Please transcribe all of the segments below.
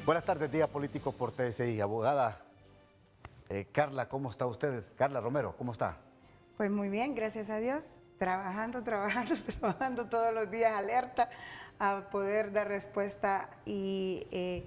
Buenas tardes, Día Político por TSI. Abogada Carla, ¿cómo está usted? Carla Romero, ¿cómo está? Pues muy bien, gracias a Dios. Trabajando todos los días, alerta a poder dar respuesta y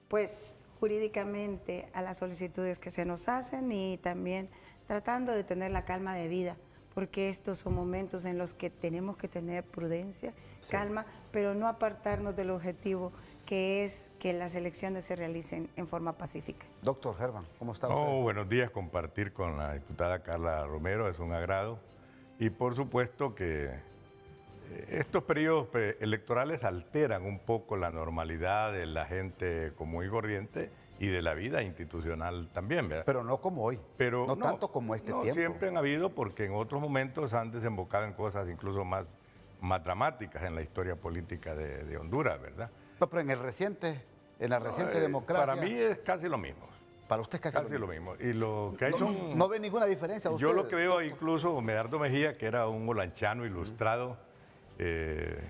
pues jurídicamente a las solicitudes que se nos hacen y también tratando de tener la calma de vida, porque estos son momentos en los que tenemos que tener prudencia, calma, pero no apartarnos del objetivo que es que las elecciones se realicen en forma pacífica. Doctor Germán, ¿cómo está usted? Buenos días, compartir con la diputada Carla Romero es un agrado y por supuesto que estos periodos electorales alteran un poco la normalidad de la gente común y corriente y de la vida institucional también, ¿verdad? Pero no como hoy, Pero no tanto como este tiempo. Siempre han habido, porque en otros momentos han desembocado en cosas incluso más dramáticas en la historia política de Honduras, ¿verdad? No, pero en la reciente democracia... Para mí es casi lo mismo. Para usted es casi lo mismo. Y lo que hay ¿No ve ninguna diferencia usted? Yo lo que veo incluso Medardo Mejía, que era un olanchano ilustrado, que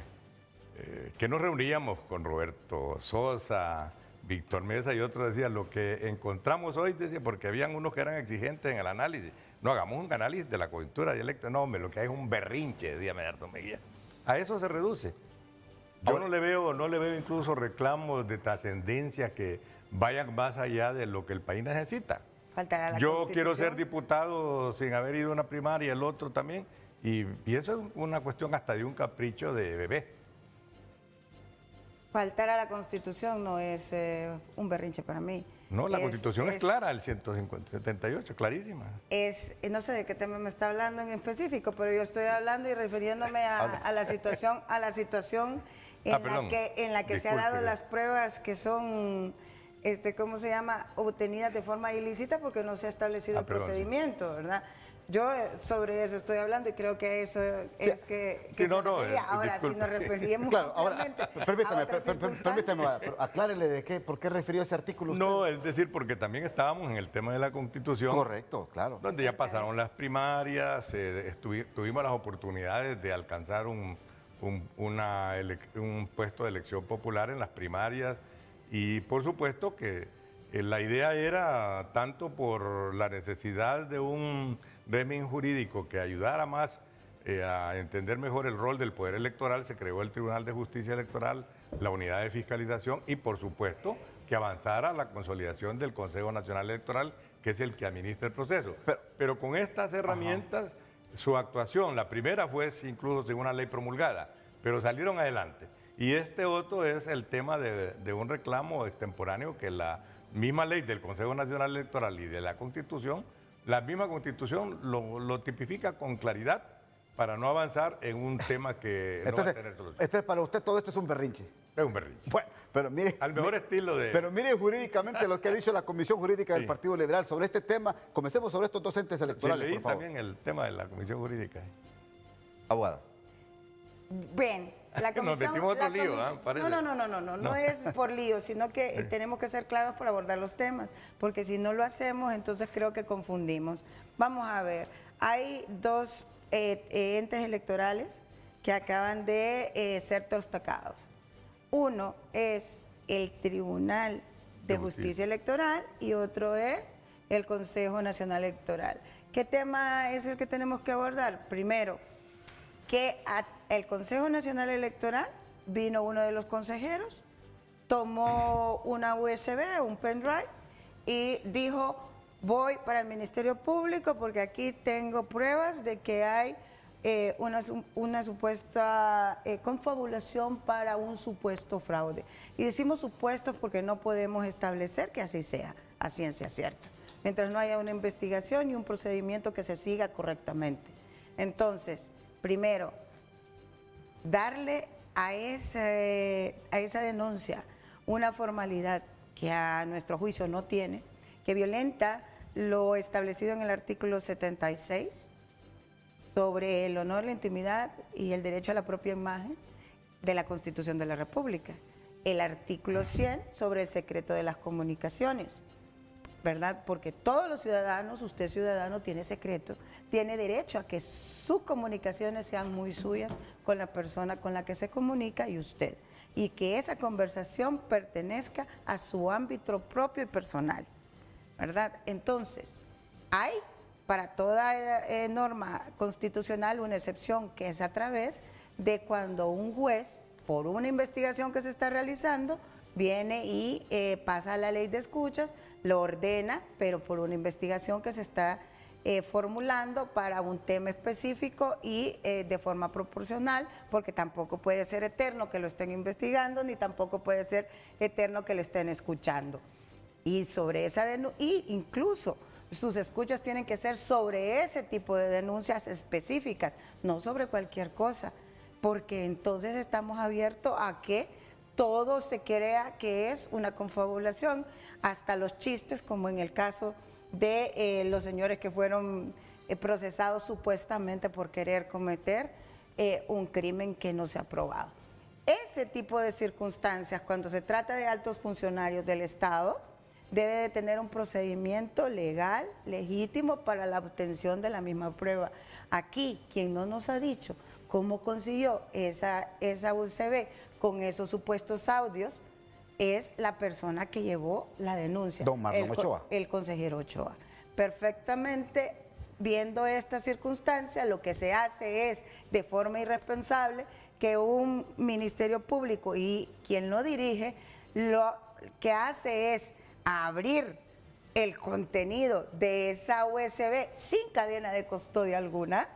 nos reuníamos con Roberto Sosa, Víctor Mesa y otros, decían lo que encontramos hoy, decía, porque habían unos que eran exigentes en el análisis. No, hagamos un análisis de la coyuntura dialecto. No, hombre, lo que hay es un berrinche, decía Medardo Mejía. A eso se reduce. Yo no le veo incluso reclamos de trascendencia que vayan más allá de lo que el país necesita. Faltará la Yo quiero ser diputado sin haber ido a una primaria, el otro también, y eso es una cuestión hasta de un capricho de bebé. Faltar a la Constitución no es un berrinche para mí. No, la Constitución es clara, el 178, clarísima. No sé de qué tema me está hablando en específico, pero yo estoy hablando y refiriéndome a la situación en la que se han dado las pruebas que son, ¿cómo se llama?, obtenidas de forma ilícita porque no se ha establecido el procedimiento, ¿verdad? Yo sobre eso estoy hablando y creo que eso es que ahora si nos referimos claro, ahora permítame, aclárele por qué refirió ese artículo usted. No, es decir, porque también estábamos en el tema de la Constitución. Correcto, claro. Donde ya pasaron las primarias, tuvimos las oportunidades de alcanzar un puesto de elección popular en las primarias y por supuesto que la idea era tanto por la necesidad de un régimen jurídico que ayudara más a entender mejor el rol del poder electoral, se creó el Tribunal de Justicia Electoral, la unidad de fiscalización y por supuesto que avanzara la consolidación del Consejo Nacional Electoral, que es el que administra el proceso. Pero con estas herramientas, su actuación, la primera fue incluso sin una ley promulgada, pero salieron adelante. Y este otro es el tema de un reclamo extemporáneo que la misma ley del Consejo Nacional Electoral y de la Constitución, la misma Constitución lo tipifica con claridad para no avanzar en un tema que no va a tener solución. Para usted todo esto es un berrinche. Es un berrinche. Bueno, pero mire... Al mejor estilo de... Pero mire jurídicamente lo que ha dicho la Comisión Jurídica del Partido Liberal sobre este tema. Comencemos sobre estos dos entes electorales, leí por favor. también el tema de la Comisión Jurídica. Abogada. Bien, la comisión... Nos metimos otro lío, parece. No es por lío, sino que tenemos que ser claros para abordar los temas, porque si no lo hacemos, entonces creo que confundimos. Vamos a ver, hay dos entes electorales que acaban de ser tostacados. Uno es el Tribunal de Justicia Electoral y otro es el Consejo Nacional Electoral. ¿Qué tema es el que tenemos que abordar? Primero, que el Consejo Nacional Electoral vino uno de los consejeros, tomó una USB, un pendrive, y dijo, voy para el Ministerio Público porque aquí tengo pruebas de que hay una supuesta confabulación para un supuesto fraude. Y decimos supuestos porque no podemos establecer que así sea, a ciencia cierta, mientras no haya una investigación y un procedimiento que se siga correctamente. Entonces, primero, darle a esa denuncia una formalidad que a nuestro juicio no tiene, que violenta lo establecido en el artículo 76 sobre el honor, la intimidad y el derecho a la propia imagen de la Constitución de la República, el artículo 100 sobre el secreto de las comunicaciones, ¿verdad? Porque todos los ciudadanos, usted ciudadano tiene secreto, tiene derecho a que sus comunicaciones sean muy suyas con la persona con la que se comunica y usted. y que esa conversación pertenezca a su ámbito propio y personal, ¿verdad? Entonces, hay para toda norma constitucional una excepción, que es a través de cuando un juez, por una investigación que se está realizando, viene y pasa la ley de escuchas, lo ordena, pero por una investigación que se está formulando para un tema específico y de forma proporcional, porque tampoco puede ser eterno que lo estén investigando, ni tampoco puede ser eterno que le estén escuchando. Y sobre esa y incluso sus escuchas tienen que ser sobre ese tipo de denuncias específicas, no sobre cualquier cosa, porque entonces estamos abiertos a que todo se crea que es una confabulación, hasta los chistes, como en el caso de los señores que fueron procesados supuestamente por querer cometer un crimen que no se ha probado. Ese tipo de circunstancias, cuando se trata de altos funcionarios del Estado, debe de tener un procedimiento legal, legítimo para la obtención de la misma prueba. Aquí, quien no nos ha dicho cómo consiguió esa USB con esos supuestos audios, es la persona que llevó la denuncia. Don Marlon Ochoa. El consejero Ochoa. Perfectamente, viendo esta circunstancia, lo que se hace es, de forma irresponsable, que un ministerio público y quien lo dirige, lo que hace es abrir el contenido de esa USB sin cadena de custodia alguna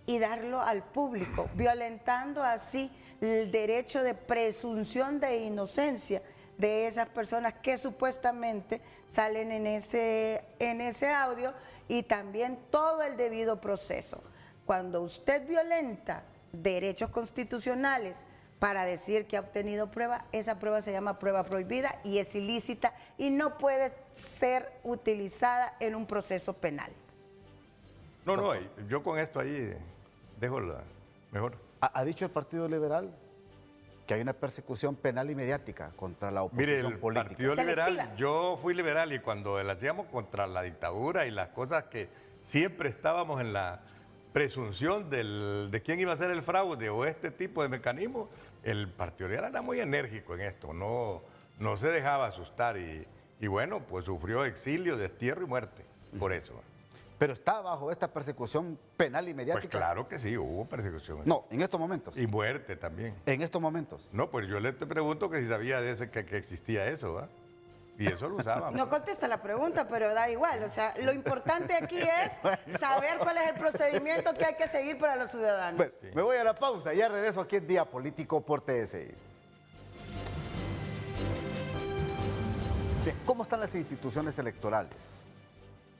y darlo al público, violentando así el derecho de presunción de inocencia de esas personas que supuestamente salen en ese audio, y también todo el debido proceso. Cuando usted violenta derechos constitucionales para decir que ha obtenido prueba, esa prueba se llama prueba prohibida y es ilícita y no puede ser utilizada en un proceso penal. No, yo con esto ahí dejo la mejor. ¿Ha dicho el Partido Liberal que hay una persecución penal y mediática contra la oposición Mire, el política? Partido Liberal, yo fui liberal y cuando la hacíamos contra la dictadura y las cosas que siempre estábamos en la presunción de quién iba a ser el fraude o este tipo de mecanismos, el Partido Liberal era muy enérgico en esto, no se dejaba asustar y bueno, pues sufrió exilio, destierro y muerte por eso. Pero está bajo esta persecución penal y mediática. Pues claro que sí, hubo persecución. No, en estos momentos. Y muerte también. En estos momentos. No, pues yo le te pregunto que si sabía de ese, que existía eso, ¿va? Y eso lo usábamos. No contesta la pregunta, pero da igual. O sea, lo importante aquí es saber cuál es el procedimiento que hay que seguir para los ciudadanos. Bueno, sí. Me voy a la pausa y ya regreso aquí en Día Político por TSI. Bien, ¿cómo están las instituciones electorales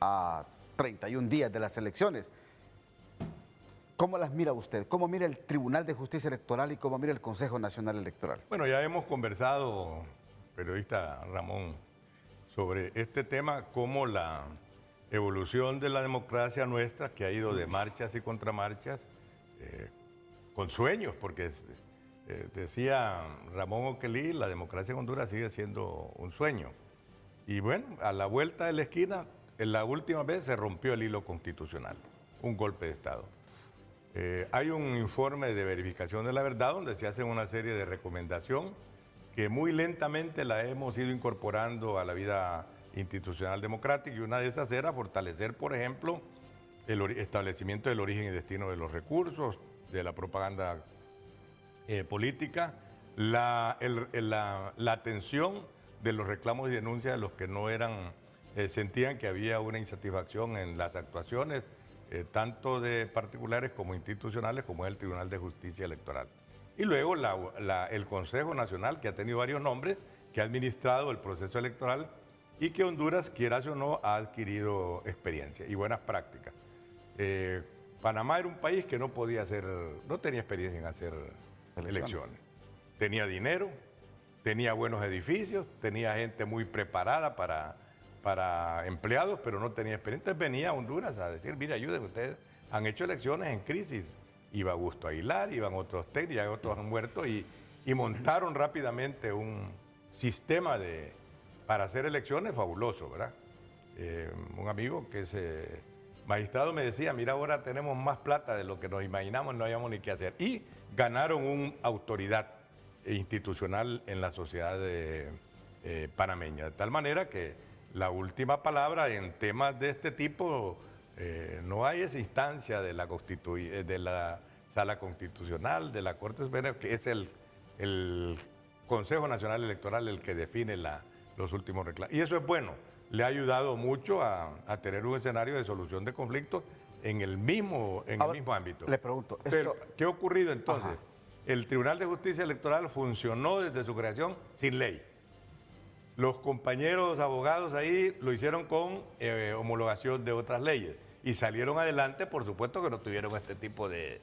a 31 días de las elecciones? ¿Cómo las mira usted? ¿Cómo mira el Tribunal de Justicia Electoral y cómo mira el Consejo Nacional Electoral? Bueno, ya hemos conversado, periodista Ramón, sobre este tema, cómo la evolución de la democracia nuestra, que ha ido de marchas y contramarchas, con sueños, porque decía Ramón Oquelí, la democracia en Honduras sigue siendo un sueño. Y bueno, a la vuelta de la esquina, en la última vez se rompió el hilo constitucional, un golpe de Estado. Hay un informe de verificación de la verdad donde se hace una serie de recomendaciones que muy lentamente la hemos ido incorporando a la vida institucional democrática, y una de esas era fortalecer, por ejemplo, el establecimiento del origen y destino de los recursos, de la propaganda política, la atención de los reclamos y denuncias de los que no eran, sentían que había una insatisfacción en las actuaciones, tanto de particulares como institucionales, como es el Tribunal de Justicia Electoral. Y luego el Consejo Nacional, que ha tenido varios nombres, que ha administrado el proceso electoral y que Honduras, quieras o no, ha adquirido experiencia y buenas prácticas. Panamá era un país que no tenía experiencia en hacer elecciones. Tenía dinero, tenía buenos edificios, tenía gente muy preparada para empleados, pero no tenía experiencia. Entonces venía a Honduras a decir, mire, ayuden, ustedes han hecho elecciones en crisis. Iba Augusto Aguilar, iban otros técnicos, otros han muerto y montaron rápidamente un sistema para hacer elecciones fabuloso, ¿verdad? Un amigo que es magistrado me decía, mira, ahora tenemos más plata de lo que nos imaginamos, no habíamos ni qué hacer. Y ganaron una autoridad institucional en la sociedad panameña. De tal manera que la última palabra en temas de este tipo, no hay esa instancia de de la Sala Constitucional, de la Corte Suprema, que es el Consejo Nacional Electoral el que define los últimos reclamos. Y eso es bueno, le ha ayudado mucho a tener un escenario de solución de conflictos en el mismo ámbito. Le pregunto, Pero, ¿qué ha ocurrido entonces? Ajá. El Tribunal de Justicia Electoral funcionó desde su creación sin ley. Los compañeros abogados ahí lo hicieron con homologación de otras leyes y salieron adelante, por supuesto que no tuvieron este tipo de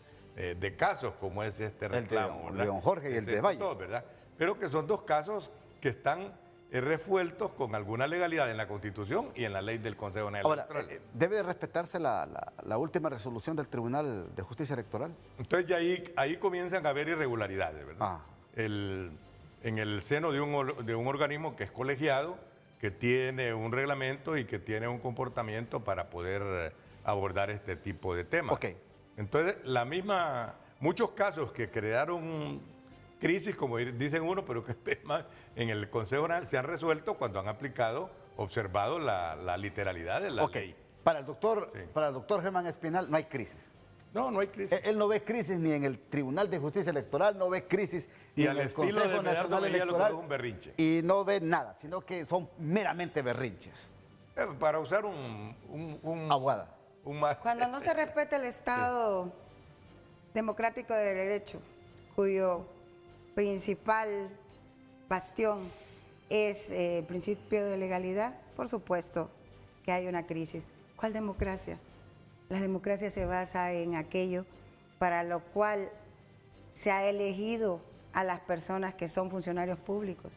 casos como es este reclamo. El de don Jorge y el de Valle. ¿Verdad? Pero que son dos casos que están resueltos con alguna legalidad en la Constitución y en la ley del Consejo Nacional Electoral. Ahora, ¿debe de respetarse la última resolución del Tribunal de Justicia Electoral? Entonces ya ahí comienzan a haber irregularidades, ¿verdad? En el seno de un organismo que es colegiado, que tiene un reglamento y que tiene un comportamiento para poder abordar este tipo de temas. Okay. Entonces, muchos casos que crearon crisis, como dicen uno, pero que en el Consejo Nacional se han resuelto cuando han observado la literalidad de la ley. Para el doctor Germán Espinal no hay crisis. No hay crisis. Él no ve crisis ni en el Tribunal de Justicia Electoral, no ve crisis ni en el Consejo Nacional Electoral. Lo que es un berrinche. Y no ve nada, sino que son meramente berrinches. Para usar un aguada. Cuando no se respeta el Estado democrático de derecho, cuyo principal bastión es el principio de legalidad, por supuesto que hay una crisis. ¿Cuál democracia? La democracia se basa en aquello para lo cual se ha elegido a las personas que son funcionarios públicos,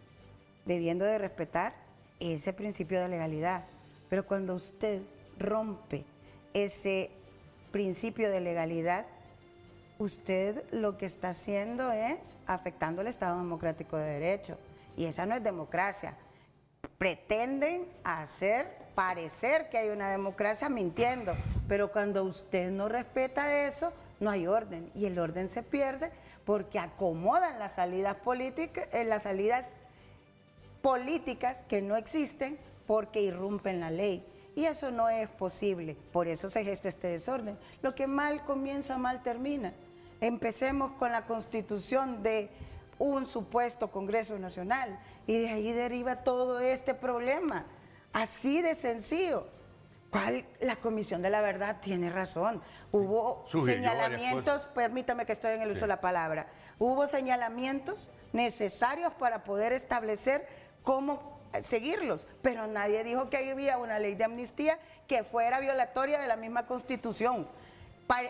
debiendo de respetar ese principio de legalidad. Pero cuando usted rompe ese principio de legalidad, usted lo que está haciendo es afectando el Estado democrático de derecho. Y esa no es democracia. Pretenden hacer parecer que hay una democracia mintiendo, pero cuando usted no respeta eso, no hay orden. Y el orden se pierde porque acomodan las salidas políticas que no existen porque irrumpen la ley. Y eso no es posible. Por eso se gesta este desorden. Lo que mal comienza, mal termina. Empecemos con la constitución de un supuesto Congreso Nacional y de ahí deriva todo este problema. Así de sencillo. La Comisión de la Verdad tiene razón. Hubo señalamientos, permítame que estoy en el uso de la palabra, hubo señalamientos necesarios para poder establecer cómo seguirlos, pero nadie dijo que había una ley de amnistía que fuera violatoria de la misma Constitución.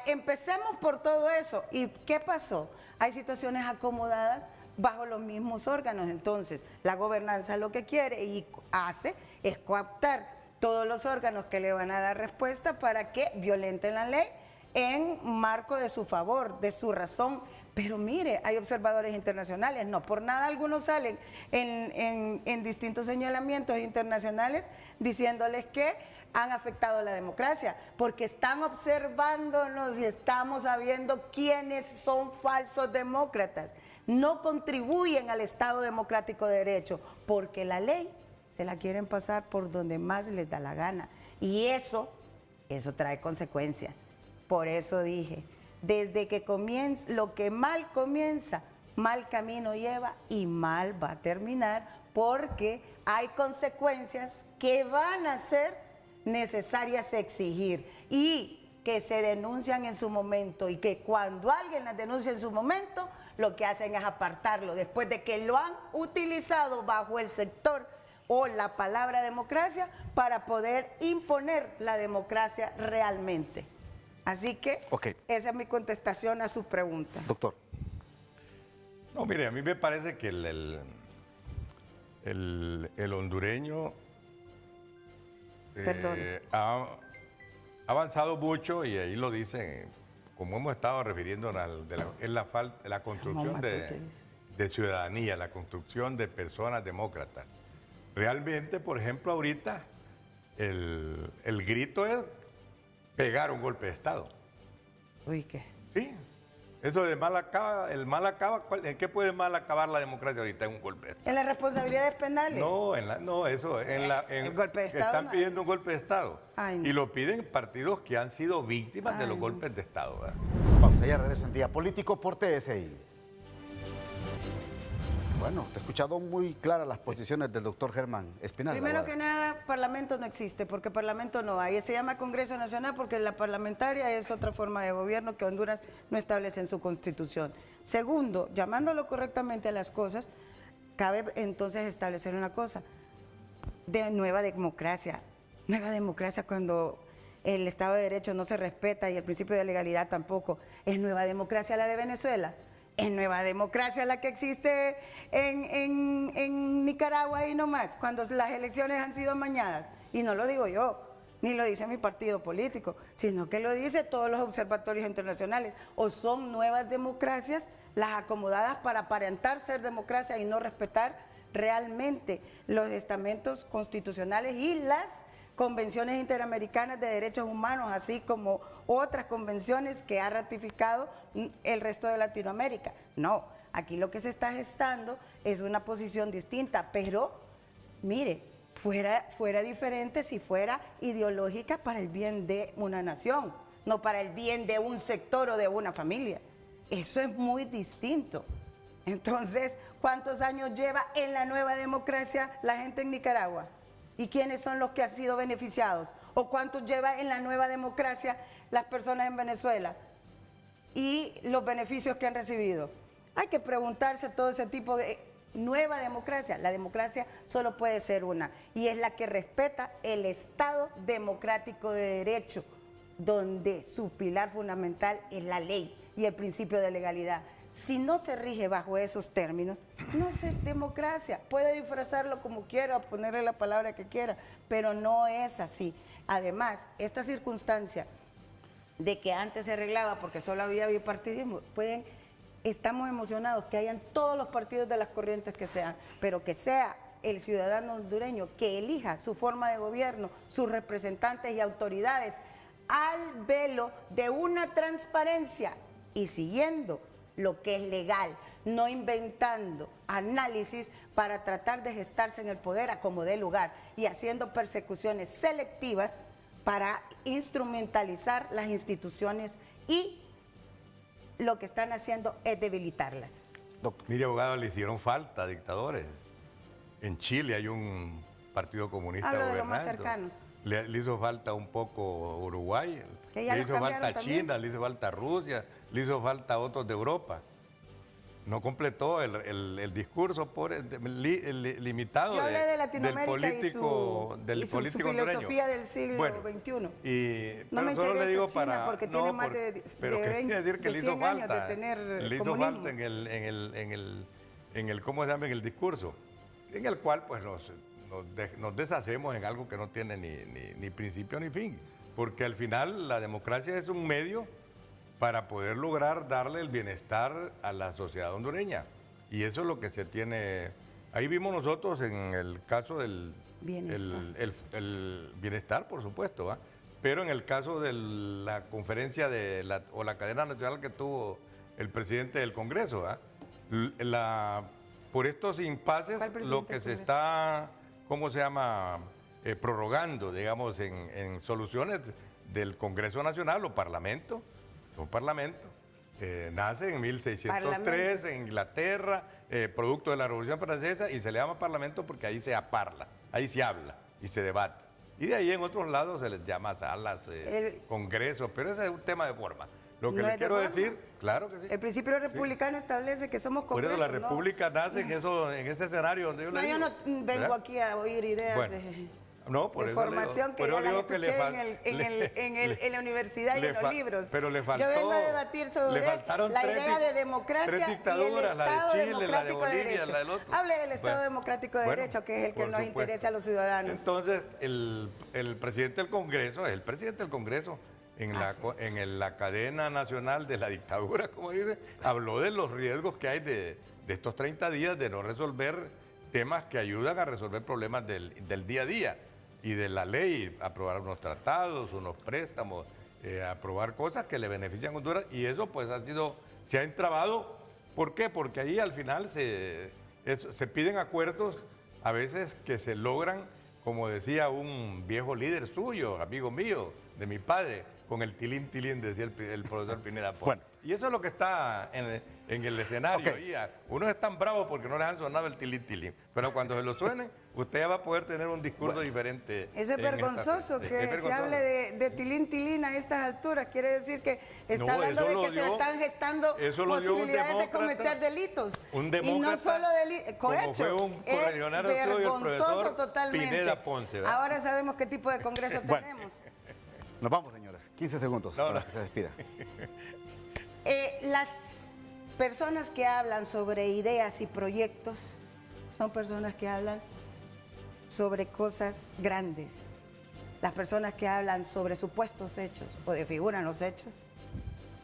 Empecemos por todo eso. ¿Y qué pasó? Hay situaciones acomodadas bajo los mismos órganos. Entonces, la gobernanza lo que quiere y hace es coaptar todos los órganos que le van a dar respuesta para que violenten la ley en marco de su favor, de su razón. Pero mire, hay observadores internacionales, no por nada algunos salen en distintos señalamientos internacionales diciéndoles que han afectado la democracia, porque están observándonos y estamos sabiendo quiénes son falsos demócratas. No contribuyen al Estado democrático de derecho, porque la ley se la quieren pasar por donde más les da la gana. Y eso trae consecuencias. Por eso dije, desde que comienza, lo que mal comienza, mal camino lleva y mal va a terminar, porque hay consecuencias que van a ser necesarias exigir y que se denuncian en su momento, y que cuando alguien las denuncia en su momento, lo que hacen es apartarlo después de que lo han utilizado bajo el sector o la palabra democracia para poder imponer la democracia realmente. Así que esa es mi contestación a su pregunta. Doctor. No, mire, a mí me parece que el hondureño ha avanzado mucho, y ahí lo dicen, como hemos estado refiriéndonos, es la construcción de ciudadanía, la construcción de personas demócratas. Realmente, por ejemplo, ahorita el grito es pegar un golpe de Estado. Uy, ¿qué? Sí. Eso de mal acaba, el mal acaba, ¿en qué puede mal acabar la democracia ahorita? En un golpe de Estado. En las responsabilidades penales. No, El golpe de Estado, están no. pidiendo un golpe de Estado. Ay, no. Y lo piden partidos que han sido víctimas de los golpes de Estado, ¿verdad? Pausa, ya regreso en Día Político por TSI. Bueno, te he escuchado muy claras las posiciones del doctor Germán Espinal. Primero que nada, parlamento no existe, porque parlamento no hay. Se llama Congreso Nacional porque la parlamentaria es otra forma de gobierno que Honduras no establece en su constitución. Segundo, llamándolo correctamente a las cosas, cabe entonces establecer una cosa, de nueva democracia. Nueva democracia cuando el Estado de Derecho no se respeta y el principio de legalidad tampoco. ¿Es nueva democracia la de Venezuela? ¿Es nueva democracia la que existe en Nicaragua y no más, cuando las elecciones han sido amañadas? Y no lo digo yo, ni lo dice mi partido político, sino que lo dice todos los observatorios internacionales. O son nuevas democracias las acomodadas para aparentar ser democracia y no respetar realmente los estamentos constitucionales y las convenciones interamericanas de derechos humanos, así como otras convenciones que ha ratificado el resto de Latinoamérica. No, aquí lo que se está gestando es una posición distinta, pero mire, fuera diferente si fuera ideológica para el bien de una nación, no para el bien de un sector o de una familia. Eso es muy distinto. Entonces, ¿cuántos años lleva en la nueva democracia la gente en Nicaragua? ¿Y quiénes son los que han sido beneficiados? ¿O cuántos lleva en la nueva democracia las personas en Venezuela? Y los beneficios que han recibido. Hay que preguntarse todo ese tipo de nueva democracia. La democracia solo puede ser una, y es la que respeta el Estado democrático de derecho, donde su pilar fundamental es la ley y el principio de legalidad. Si no se rige bajo esos términos, no es democracia. Puede disfrazarlo como quiera, ponerle la palabra que quiera, pero no es así. Además, esta circunstancia de que antes se arreglaba porque solo había bipartidismo, estamos emocionados que hayan todos los partidos de las corrientes que sean, pero que sea el ciudadano hondureño que elija su forma de gobierno, sus representantes y autoridades al velo de una transparencia y siguiendo lo que es legal, no inventando análisis para tratar de gestarse en el poder a como dé lugar y haciendo persecuciones selectivas para instrumentalizar las instituciones, y lo que están haciendo es debilitarlas. Doctor. Mire, abogado, le hicieron falta dictadores. En Chile hay un partido comunista Hablo de gobernando. los más cercanos. Le hizo falta un poco Uruguay, Que ya le los hizo falta cambiaron también. China, le hizo falta Rusia, le hizo falta otros de Europa. No completó el discurso limitado Yo hablé de Latinoamérica del político su filosofía hondureño. del siglo Bueno, XXI. pero No me solo le digo interesa China para porque no, tiene más de pero que 20, quiere decir que de le hizo 100 años falta, de tener le hizo comunismo. falta en el ¿cómo se llama? En el discurso, en el cual pues nos deshacemos en algo que no tiene ni principio ni fin, porque al final la democracia es un medio para poder lograr darle el bienestar a la sociedad hondureña. Y eso es lo que se tiene. Ahí vimos nosotros en el caso del Bienestar. el bienestar, por supuesto, ¿va? Pero en el caso de la conferencia o la cadena nacional que tuvo el presidente del Congreso, ¿va? Por estos impases, ¿Cuál presidente lo que del se Congreso? está, ¿cómo se llama? Prorrogando, digamos, en soluciones del Congreso Nacional o Parlamento, un parlamento. Nace en 1603 en Inglaterra, producto de la Revolución Francesa, y se le llama Parlamento porque ahí se habla y se debate. Y de ahí en otros lados se les llama salas, congresos, pero ese es un tema de forma. Lo que ¿No les es de quiero forma? decir, claro que sí. El principio republicano establece que somos Por congresos. eso la República nace en ese escenario donde yo le digo. Yo no vengo ¿verdad? aquí a oír ideas Bueno, no, por de eso le digo- formación que por yo eso las digo que escuché en la universidad y le en los fal- libros. pero le faltó- Yo vengo a debatir sobre le faltaron la tres idea de dic- democracia tres dictaduras, y el la de Estado Chile, la de democrático Bolivia, derecho. la del otro. Hable del Estado Bueno, democrático de bueno, derecho, que es el que por nos supuesto. interesa a los ciudadanos. Entonces, el presidente del Congreso es el presidente del Congreso. En la cadena nacional de la dictadura, como dice, habló de los riesgos que hay de estos 30 días de no resolver temas que ayudan a resolver problemas del día a día y de la ley, aprobar unos tratados, unos préstamos, aprobar cosas que le benefician a Honduras, y eso pues ha sido se ha entrabado. ¿Por qué? Porque ahí al final se piden acuerdos a veces que se logran, como decía un viejo líder suyo, amigo mío, de mi padre, con el tilín, decía el profesor Pineda Ponce. Bueno. Y eso es lo que está en el escenario. Ok. Ahí, unos están bravos porque no les han sonado el tilín, pero cuando se lo suene, usted ya va a poder tener un discurso diferente. Eso es vergonzoso que se hable de tilín a estas alturas. Quiere decir que está hablando de que se le están gestando posibilidades de cometer delitos. Un demócrata, y no solo delitos, como fue un correligionario suyo, el vergonzoso profesor totalmente. Pineda Ponce, ¿verdad? Ahora sabemos qué tipo de congreso Bueno. tenemos. Nos vamos, señores. 15 segundos para que se despida. Las personas que hablan sobre ideas y proyectos son personas que hablan sobre cosas grandes. Las personas que hablan sobre supuestos hechos o desfiguran los hechos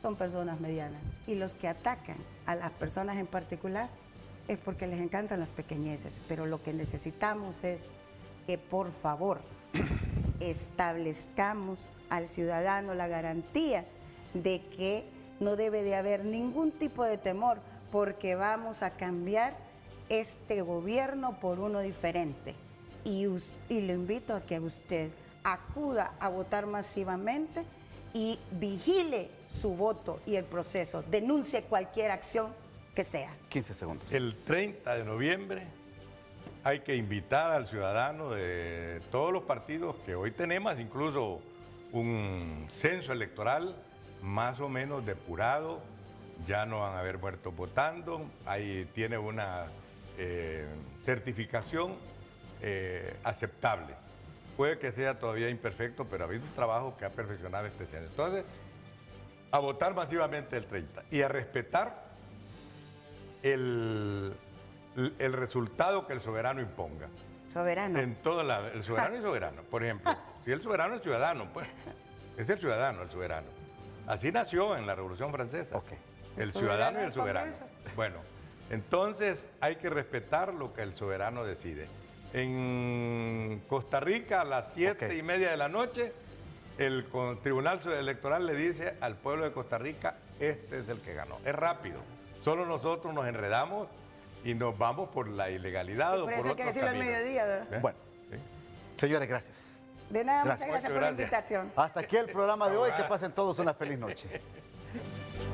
son personas medianas. Y los que atacan a las personas en particular es porque les encantan las pequeñeces. Pero lo que necesitamos es que, por favor, establezcamos al ciudadano la garantía de que no debe de haber ningún tipo de temor, porque vamos a cambiar este gobierno por uno diferente. Y lo invito a que usted acuda a votar masivamente y vigile su voto y el proceso. Denuncie cualquier acción que sea. 15 segundos. El 30 de noviembre hay que invitar al ciudadano de todos los partidos que hoy tenemos, incluso un censo electoral más o menos depurado, ya no van a haber muertos votando, ahí tiene una certificación aceptable. Puede que sea todavía imperfecto, pero ha habido un trabajo que ha perfeccionado este censo. Entonces, a votar masivamente el 30 y a respetar el resultado que el soberano imponga. Soberano. En todo el soberano y soberano. Por ejemplo, si el soberano es ciudadano, pues es el ciudadano el soberano. Así nació en la Revolución Francesa. Ok. El ciudadano y el del soberano. Congreso. Bueno, entonces hay que respetar lo que el soberano decide. En Costa Rica, a las 7:30 de la noche, el Tribunal Electoral le dice al pueblo de Costa Rica, este es el que ganó. Es rápido. Solo nosotros nos enredamos y nos vamos por la ilegalidad o Por por eso hay que otros decirlo al caminos. mediodía, ¿verdad? ¿Ves? Bueno, Sí. señores, gracias. De nada, Gracias. muchas gracias por la Muchas gracias. invitación. Hasta aquí el programa de hoy. Que pasen todos una feliz noche.